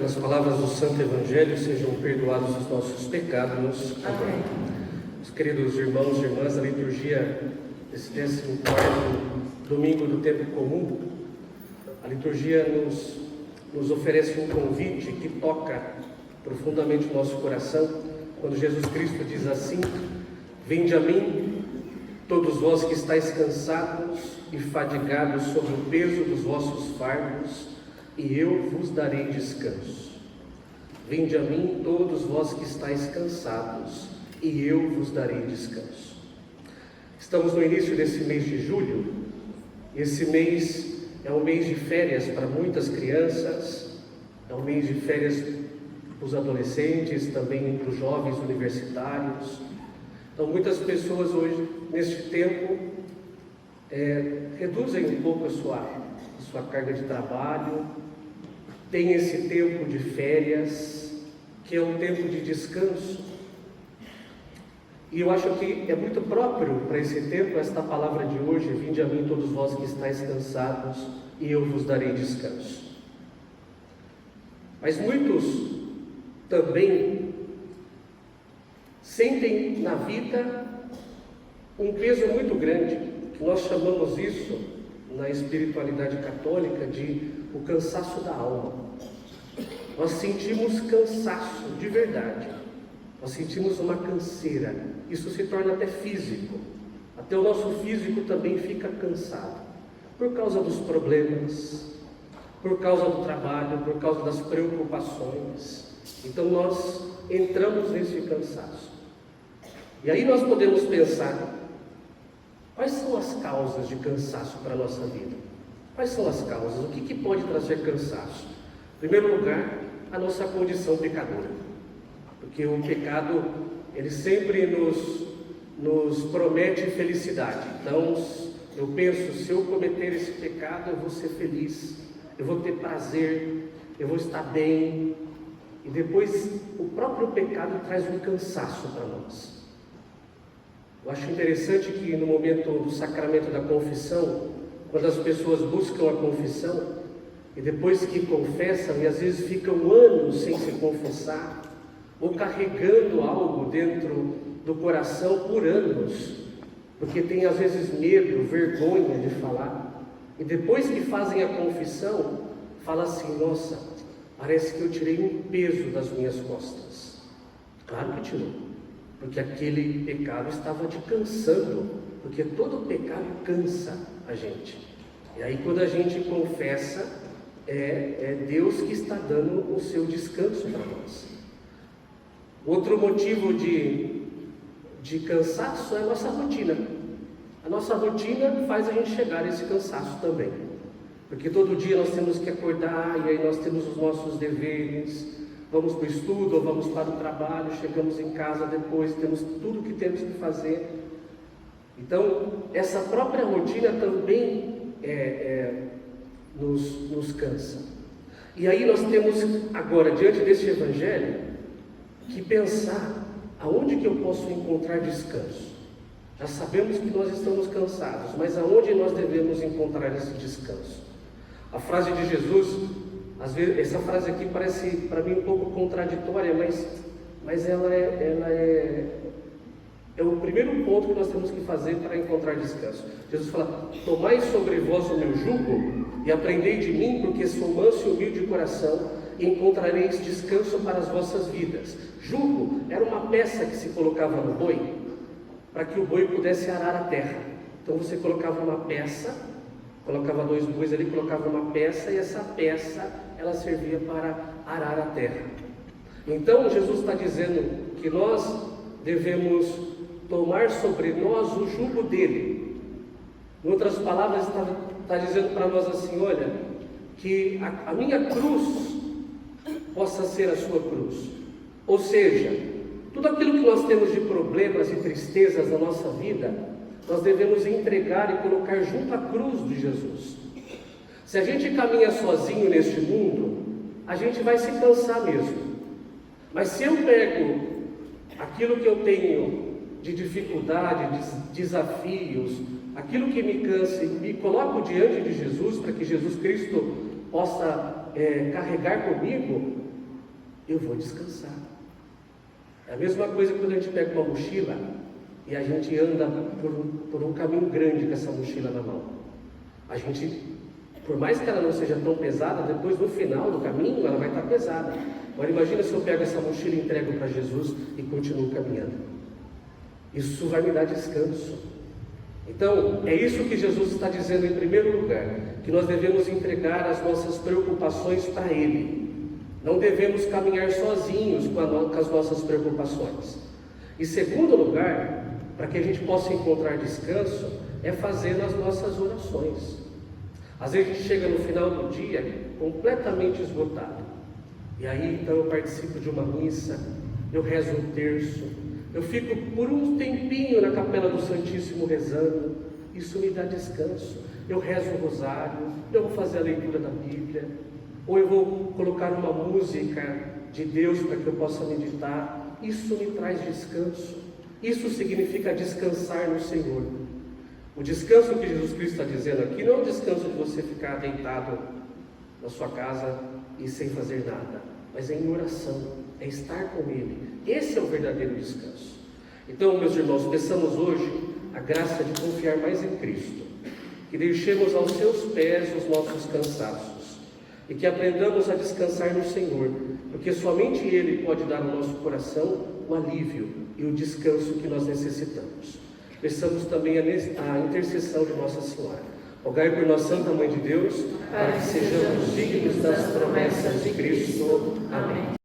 pelas palavras do Santo Evangelho, sejam perdoados os nossos pecados. Amém. Os queridos irmãos e irmãs, a liturgia desse 14º domingo do tempo comum, a liturgia nos oferece um convite que toca profundamente o nosso coração, quando Jesus Cristo diz assim: vinde a mim, todos vós que estáis cansados e fadigados sob o peso dos vossos fardos, e eu vos darei descanso. Vinde a mim, todos vós que estáis cansados, e eu vos darei descanso. Estamos no início desse mês de julho. Esse mês é um mês de férias para muitas crianças, é um mês de férias para os adolescentes, também para os jovens universitários. Então muitas pessoas hoje, neste tempo, reduzem um pouco a sua carga de trabalho, tem esse tempo de férias, que é um tempo de descanso. E eu acho que é muito próprio para esse tempo esta palavra de hoje: vinde a mim todos vós que estáis cansados, e eu vos darei descanso. Mas muitos também sentem na vida um peso muito grande, que nós chamamos isso, na espiritualidade católica, de o cansaço da alma. Nós sentimos cansaço de verdade, nós sentimos uma canseira, isso se torna até físico, até o nosso físico também fica cansado, por causa dos problemas, por causa do trabalho, por causa das preocupações. Então nós entramos nesse cansaço. E aí nós podemos pensar: quais são as causas de cansaço para a nossa vida? Quais são as causas? O que pode trazer cansaço? Em primeiro lugar, a nossa condição pecadora. Porque o pecado, ele sempre nos promete felicidade. Então, eu penso, se eu cometer esse pecado, eu vou ser feliz, eu vou ter prazer, eu vou estar bem. E depois, o próprio pecado traz um cansaço para nós. Eu acho interessante que no momento do sacramento da confissão, quando as pessoas buscam a confissão, e depois que confessam, e às vezes ficam anos sem se confessar, ou carregando algo dentro do coração por anos, porque tem às vezes medo, vergonha de falar, e depois que fazem a confissão, fala assim: nossa, parece que eu tirei um peso das minhas costas. Claro que tirou, porque aquele pecado estava te cansando, porque todo pecado cansa a gente. E aí quando a gente confessa, é Deus que está dando o seu descanso para nós. Outro motivo de cansaço é a nossa rotina. A nossa rotina faz a gente chegar a esse cansaço também, porque todo dia nós temos que acordar, e aí nós temos os nossos deveres, vamos para o estudo ou vamos para o trabalho, chegamos em casa depois, temos tudo que temos que fazer. Então essa própria rotina também nos cansa. E aí nós temos agora, diante desse Evangelho, que pensar: aonde que eu posso encontrar descanso? Já sabemos que nós estamos cansados, mas aonde nós devemos encontrar esse descanso? A frase de Jesus, às vezes, essa frase aqui parece para mim um pouco contraditória, mas ela é o primeiro ponto que nós temos que fazer para encontrar descanso. Jesus fala: tomai sobre vós o meu jugo e aprendei de mim, porque sou manso e humilde de coração, e encontrareis descanso para as vossas vidas. Jugo era uma peça que se colocava no boi, para que o boi pudesse arar a terra. Então você colocava uma peça, colocava 2 bois ali, colocava uma peça, e essa peça, ela servia para arar a terra. Então Jesus está dizendo que nós devemos tomar sobre nós o jugo dele. Em outras palavras, está dizendo para nós assim: olha, que a minha cruz possa ser a sua cruz. Ou seja, tudo aquilo que nós temos de problemas e tristezas na nossa vida, nós devemos entregar e colocar junto à cruz de Jesus. Se a gente caminha sozinho neste mundo, a gente vai se cansar mesmo. Mas se eu pego aquilo que eu tenho de dificuldade, de desafios, aquilo que me cansa, e me coloco diante de Jesus, para que Jesus Cristo possa carregar comigo, eu vou descansar. É a mesma coisa quando a gente pega uma mochila e a gente anda por um caminho grande com essa mochila na mão. A gente, por mais que ela não seja tão pesada, depois no final do caminho ela vai estar pesada. Agora imagina se eu pego essa mochila e entrego para Jesus e continuo caminhando. Isso vai me dar descanso. Então, é isso que Jesus está dizendo em primeiro lugar, que nós devemos entregar as nossas preocupações para Ele. Não devemos caminhar sozinhos com as nossas preocupações. Em segundo lugar, para que a gente possa encontrar descanso, é fazer as nossas orações. Às vezes a gente chega no final do dia completamente esgotado. E aí então eu participo de uma missa, eu rezo um terço, eu fico por um tempinho na capela do Santíssimo rezando, isso me dá descanso. Eu rezo o rosário, eu vou fazer a leitura da Bíblia, ou eu vou colocar uma música de Deus para que eu possa meditar, isso me traz descanso. Isso significa descansar no Senhor. O descanso que Jesus Cristo está dizendo aqui não é o descanso de você ficar deitado na sua casa e sem fazer nada, mas é em oração, é estar com Ele. Esse é o verdadeiro descanso. Então, meus irmãos, peçamos hoje a graça de confiar mais em Cristo, que deixemos aos seus pés os nossos cansaços e que aprendamos a descansar no Senhor, porque somente Ele pode dar ao nosso coração o alívio e o descanso que nós necessitamos. Peçamos também a intercessão de Nossa Senhora. Rogai por nós, Santa Mãe de Deus, para que sejamos dignos das promessas de Cristo. Amém.